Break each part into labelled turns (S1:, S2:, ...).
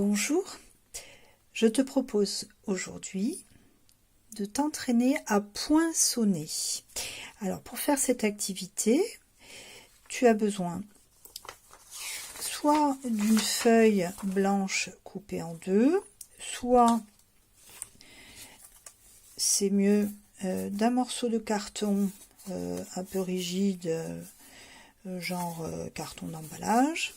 S1: Bonjour, je te propose aujourd'hui de t'entraîner à poinçonner. Alors pour faire cette activité, tu as besoin soit d'une feuille blanche coupée en deux, soit c'est mieux d'un morceau de carton un peu rigide, genre carton d'emballage.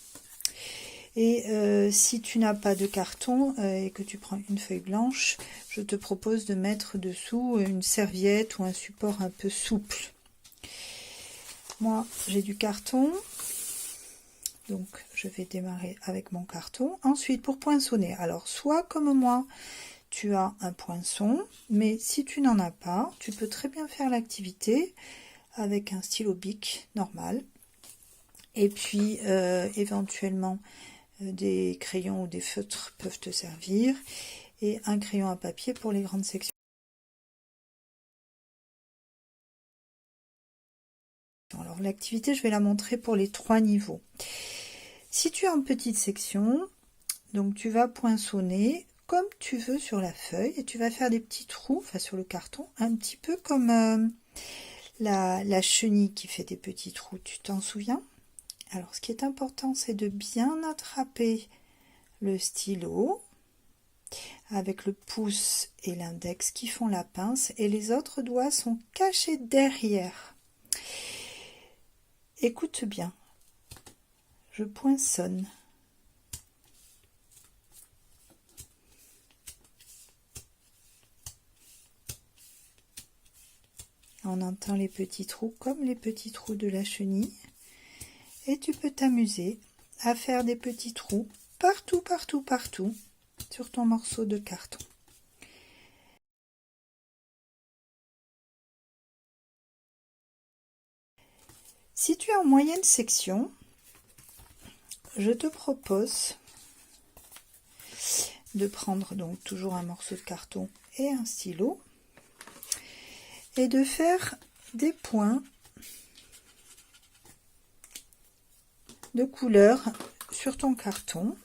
S1: Et si tu n'as pas de carton et que tu prends une feuille blanche, je te propose de mettre dessous une serviette ou un support un peu souple. Moi, j'ai du carton, donc je vais démarrer avec mon carton. Ensuite, pour poinçonner, alors soit comme moi, tu as un poinçon, mais si tu n'en as pas, tu peux très bien faire l'activité avec un stylo bic normal. Et puis, éventuellement, des crayons ou des feutres peuvent te servir, et un crayon à papier pour les grandes sections. Alors l'activité, je vais la montrer pour les 3 niveaux. Si tu es en petite section, donc tu vas poinçonner comme tu veux sur la feuille, et tu vas faire des petits trous, enfin sur le carton, un petit peu comme la chenille qui fait des petits trous, tu t'en souviens? Alors ce qui est important, c'est de bien attraper le stylo avec le pouce et l'index qui font la pince, et les autres doigts sont cachés derrière. Écoute bien, je poinçonne. On entend les petits trous comme les petits trous de la chenille, et tu peux t'amuser à faire des petits trous partout, partout, partout sur ton morceau de carton. Si tu es en moyenne section, je te propose de prendre donc toujours un morceau de carton et un stylo et de faire des points de couleur sur ton carton.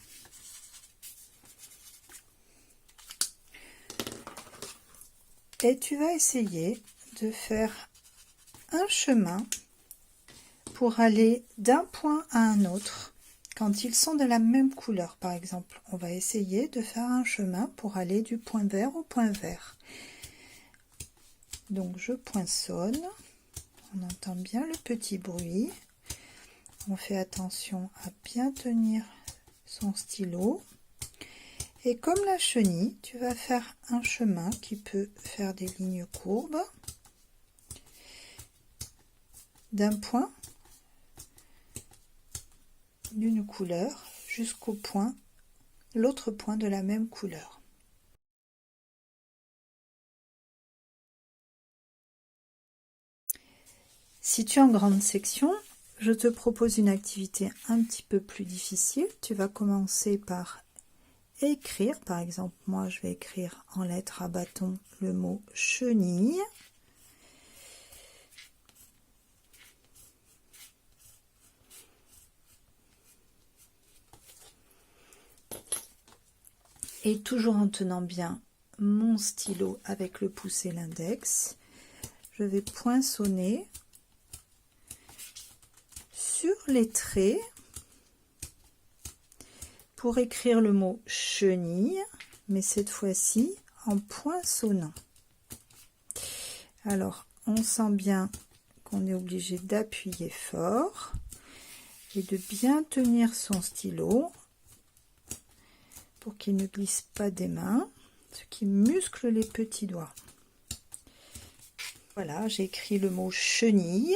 S1: Et tu vas essayer de faire un chemin pour aller d'un point à un autre quand ils sont de la même couleur. Par exemple, on va essayer de faire un chemin pour aller du point vert au point vert. Donc je poinçonne, on entend bien le petit bruit, on fait attention à bien tenir son stylo, et comme la chenille, tu vas faire un chemin qui peut faire des lignes courbes d'un point d'une couleur jusqu'au point, l'autre point de la même couleur. Si tu es en grande section, je te propose une activité un petit peu plus difficile. Tu vas commencer par écrire, par exemple, moi je vais écrire en lettres à bâton le mot chenille. Et toujours en tenant bien mon stylo avec le pouce et l'index, je vais poinçonner sur les traits pour écrire le mot chenille, mais cette fois-ci en poinçonnant. Alors, on sent bien qu'on est obligé d'appuyer fort et de bien tenir son stylo pour qu'il ne glisse pas des mains, ce qui muscle les petits doigts. Voilà, j'ai écrit le mot chenille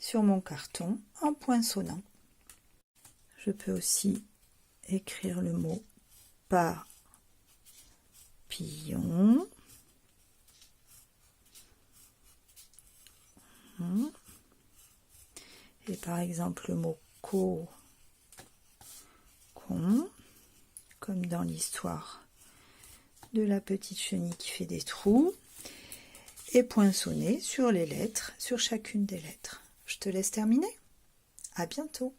S1: sur mon carton en poinçonnant. Je peux aussi écrire le mot papillon. Et par exemple le mot cocon, comme dans l'histoire de la petite chenille qui fait des trous, et poinçonner sur les lettres, sur chacune des lettres. Je te laisse terminer. À bientôt.